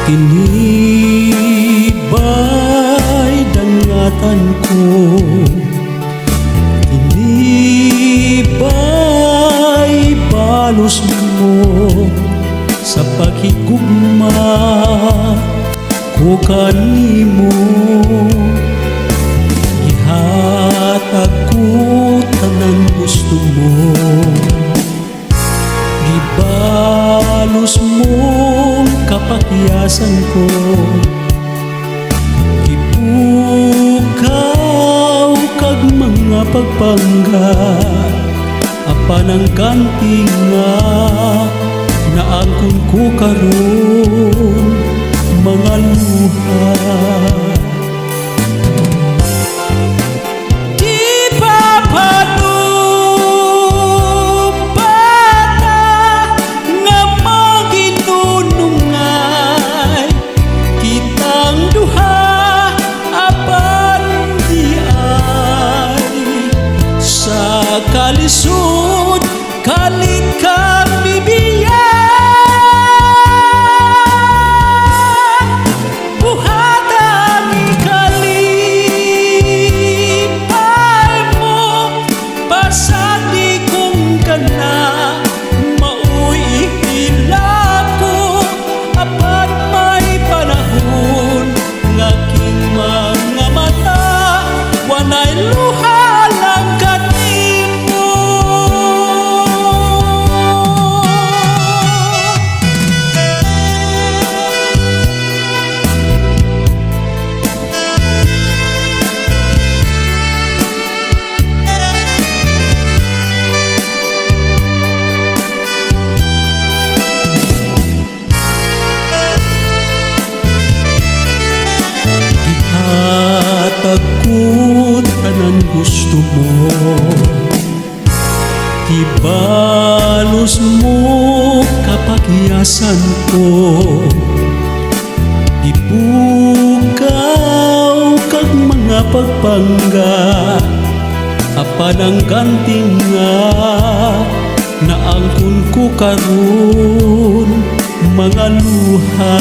Tinibay dangatan ko, tinibay balos mo sa paghigugma ko kanimo. Gihatag ko tanan gusto mo, gibalos mong kapakyasan ko. Ipukaw kag mga pagpangga, apan ang ganti nga naangkon ko karon mga luha. Kalisod, kalit kang bibiyan, buhatang ikalipay mo, pasadi kong kana, mauy ihila ko, apan may panahon, ngaking mga mata, wanay luha lang kanina. Takot tanan gusto mo, ibalos mo kapakyasan ko. Ipukaw kag mga pagpangga, apan ang ganti nga naangkon ko karon mga luha.